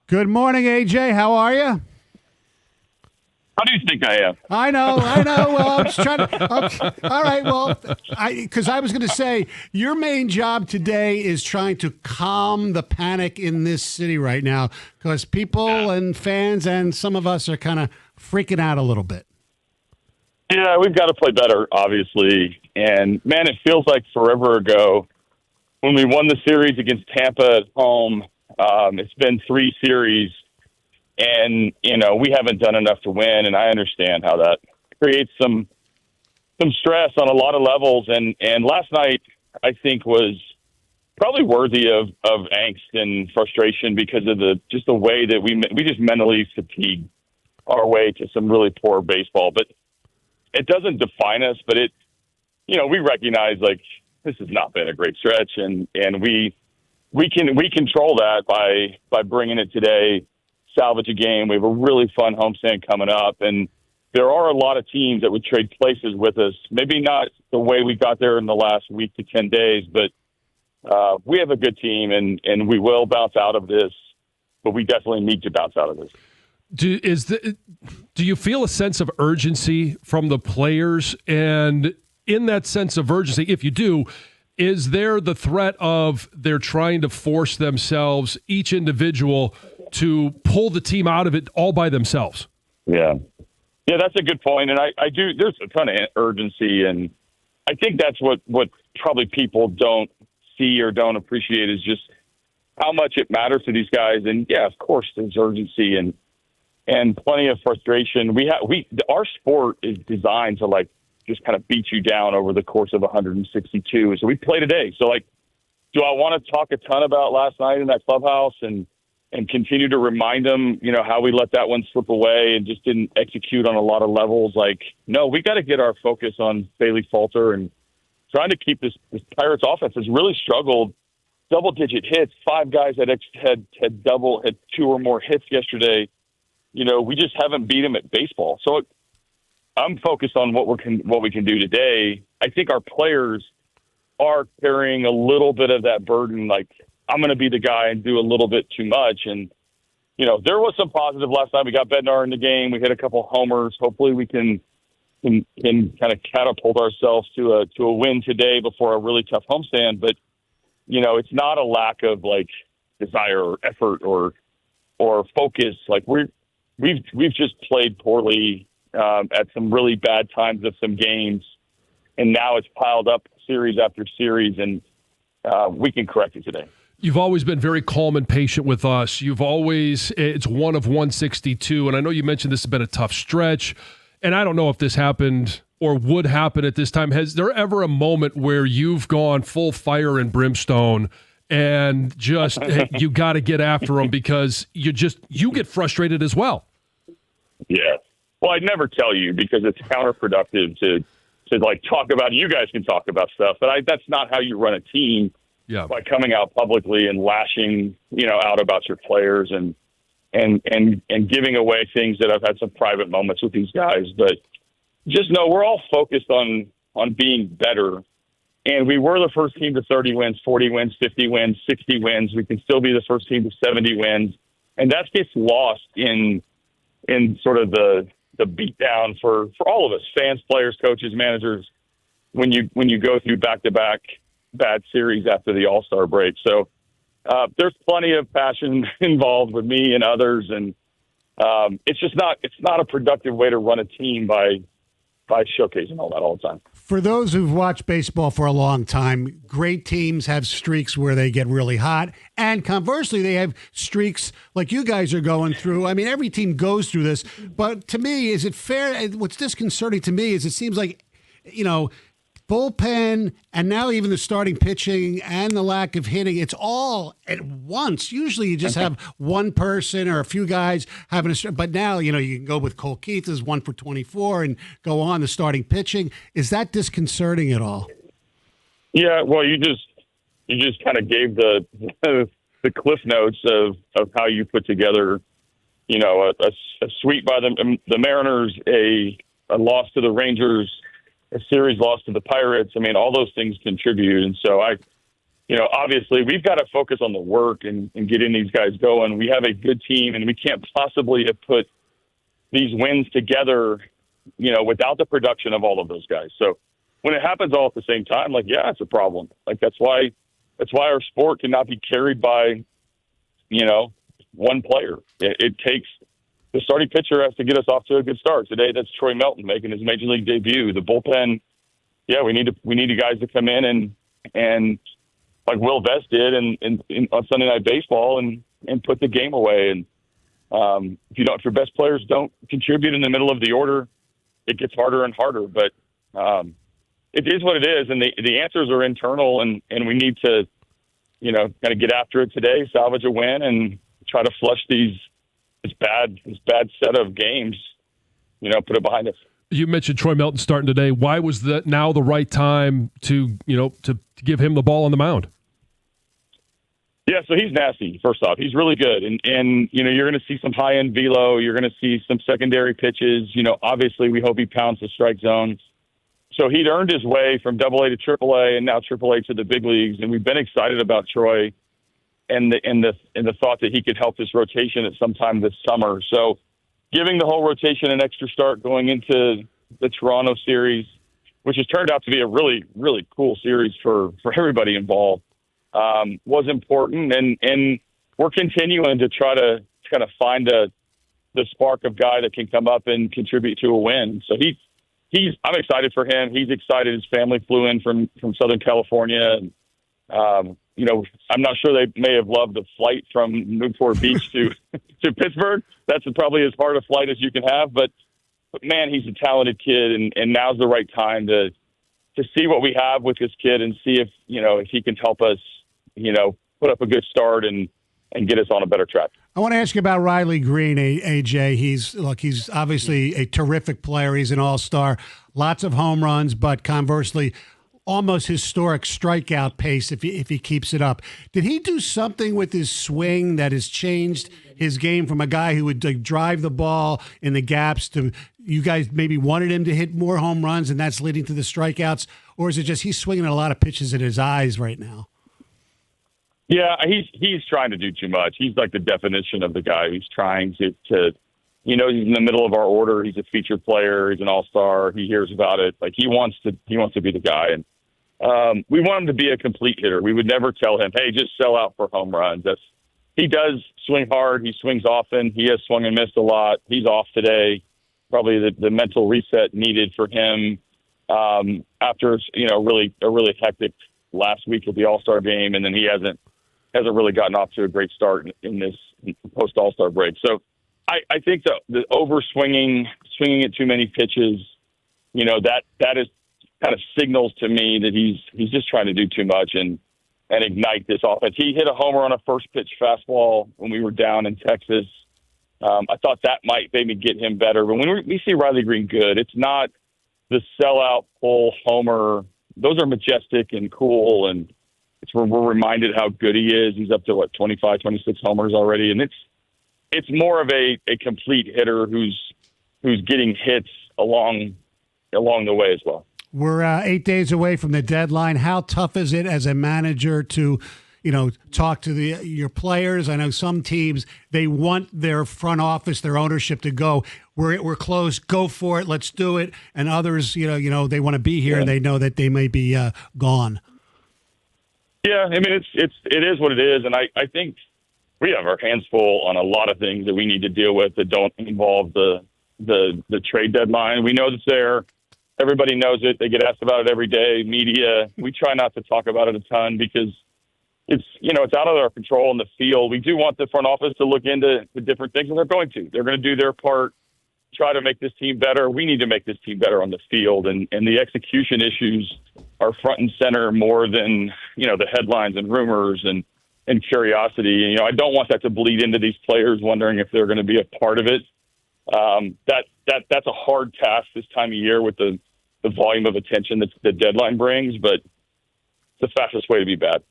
Good morning, AJ. How are you? How do you think I am? I know. Well, I'm just trying to. Okay. All right. Well, because I was going to say your main job today is trying to calm the panic in this city right now, because people and fans and some of us are kind of freaking out a little bit. Yeah, we've got to play better, obviously. And man, it feels like forever ago when we won the series against Tampa at home. It's been 3 series. And, we haven't done enough to win, and I understand how that creates some stress on a lot of levels. And last night, I think, was probably worthy of angst and frustration because of the way that we just mentally fatigued our way to some really poor baseball. But it doesn't define us, but we recognize, like, this has not been a great stretch, and we control that by bringing it today. Salvage a game. We have a really fun homestand coming up, and there are a lot of teams that would trade places with us. Maybe not the way we got there in the last week to 10 days, but we have a good team, and we will bounce out of this, but we definitely need to bounce out of this. Do you feel a sense of urgency from the players? And in that sense of urgency, if you do, is there the threat of they're trying to force themselves, each individual, to pull the team out of it all by themselves? Yeah, that's a good point. And I do, there's a ton of urgency. And I think that's what probably people don't see or don't appreciate is just how much it matters to these guys. And yeah, of course there's urgency and plenty of frustration. Our sport is designed to just kind of beat you down over the course of 162. So we play today. So do I want to talk a ton about last night in that clubhouse and continue to remind them, how we let that one slip away and just didn't execute on a lot of levels? No, we got to get our focus on Bailey Falter and trying to keep this Pirates offense has really struggled. Double-digit hits, 5 guys had 2 or more hits yesterday. We just haven't beat them at baseball. So I'm focused on what we can do today. I think our players are carrying a little bit of that burden, I'm going to be the guy and do a little bit too much. And, there was some positive last night. We got Bednar in the game. We hit a couple homers. Hopefully we can kind of catapult ourselves to a win today before a really tough homestand. But, it's not a lack of desire or effort or focus. We've just played poorly at some really bad times of some games. And now it's piled up series after series, and we can correct it today. You've always been very calm and patient with us. It's one of 162, and I know you mentioned this has been a tough stretch, and I don't know if this happened or would happen at this time. Has there ever a moment where you've gone full fire and brimstone and just you got to get after them because you get frustrated as well? Yeah. Well, I'd never tell you because it's counterproductive to talk about it. You guys can talk about stuff, but that's not how you run a team. Yeah. By coming out publicly and lashing, out about your players and giving away things that I've had some private moments with these guys. But just know we're all focused on being better. And we were the first team to 30 wins, 40 wins, 50 wins, 60 wins. We can still be the first team to 70 wins. And that gets lost in sort of the beatdown for all of us, fans, players, coaches, managers, when you go through back-to-back bad series after the All-Star break. So there's plenty of passion involved with me and others, and it's not a productive way to run a team by showcasing all that all the time. For those who've watched baseball for a long time, great teams have streaks where they get really hot, and conversely, they have streaks like you guys are going through. I mean, every team goes through this, but to me, is it fair? What's disconcerting to me is it seems like, bullpen, and now even the starting pitching and the lack of hitting, it's all at once. Usually you just have one person or a few guys having but now, you can go with Cole Keith as 1 for 24 and go on the starting pitching. Is that disconcerting at all? Yeah, well, you just kind of gave the cliff notes of how you put together, a sweep by the Mariners, a loss to the Rangers, a series loss to the Pirates. I mean, all those things contribute. And so obviously we've got to focus on the work and getting these guys going. We have a good team, and we can't possibly have put these wins together, without the production of all of those guys. So when it happens all at the same time, it's a problem. That's why our sport cannot be carried by, one player. It takes the starting pitcher has to get us off to a good start. Today, that's Troy Melton making his major league debut. The bullpen, we need you guys to come in and like Will Vest did on Sunday Night Baseball and put the game away. And if your best players don't contribute in the middle of the order, it gets harder and harder. But it is what it is, and the answers are internal, and we need to, kind of get after it today, salvage a win, and try to flush this bad set of games, put it behind us. You mentioned Troy Melton starting today. Why was that now the right time to give him the ball on the mound? Yeah, so he's nasty, first off. He's really good. And you're going to see some high-end velo. You're going to see some secondary pitches. Obviously we hope he pounds the strike zone. So he'd earned his way from AA to AAA and now AAA to the big leagues. And we've been excited about Troy and the thought that he could help this rotation at some time this summer. So giving the whole rotation an extra start going into the Toronto series, which has turned out to be a really, really cool series for everybody involved, was important. And we're continuing to try to kind of find the spark of guy that can come up and contribute to a win. So I'm excited for him. He's excited. His family flew in from Southern California. And, I'm not sure they may have loved the flight from Newport Beach to Pittsburgh. That's probably as hard a flight as you can have. But man, he's a talented kid, and now's the right time to see what we have with this kid and see if he can help us, put up a good start and get us on a better track. I want to ask you about Riley Greene, AJ. He's obviously a terrific player. He's an all-star, lots of home runs, but conversely, almost historic strikeout pace if he keeps it up. Did he do something with his swing that has changed his game from a guy who would drive the ball in the gaps to you guys maybe wanted him to hit more home runs and that's leading to the strikeouts? Or is it just he's swinging a lot of pitches in his eyes right now? Yeah, he's trying to do too much. He's like the definition of the guy who's trying to he's in the middle of our order. He's a featured player. He's an all-star. He hears about it. He wants to be the guy. And we want him to be a complete hitter. We would never tell him, hey, just sell out for home runs. He does swing hard. He swings often. He has swung and missed a lot. He's off today. Probably the mental reset needed for him after a really hectic last week of the All-Star game, and then he hasn't really gotten off to a great start in this post All-Star break. So I think the swinging at too many pitches, that is kind of signals to me that he's just trying to do too much and ignite this offense. He hit a homer on a first pitch fastball when we were down in Texas. I thought that might maybe get him better. But when we see Riley Greene good, it's not the sellout pull homer. Those are majestic and cool, and we're reminded how good he is. He's up to 25, 26 homers already, and it's more of a complete hitter who's getting hits along the way as well. We're 8 days away from the deadline. How tough is it as a manager to, talk to your players? I know some teams, they want their front office, their ownership to go, we're close, go for it, let's do it. And others, they want to be here. Yeah. And they know that they may be gone. Yeah, I mean, it is what it is. And I think we have our hands full on a lot of things that we need to deal with that don't involve the trade deadline. We know it's there. Everybody knows it. They get asked about it every day. Media. We try not to talk about it a ton because it's out of our control in the field. We do want the front office to look into the different things, and they're going to. They're going to do their part, try to make this team better. We need to make this team better on the field, and the execution issues are front and center more than the headlines and rumors and curiosity. I don't want that to bleed into these players wondering if they're going to be a part of it. That's a hard task this time of year with the volume of attention that the deadline brings, but it's the fastest way to be bad.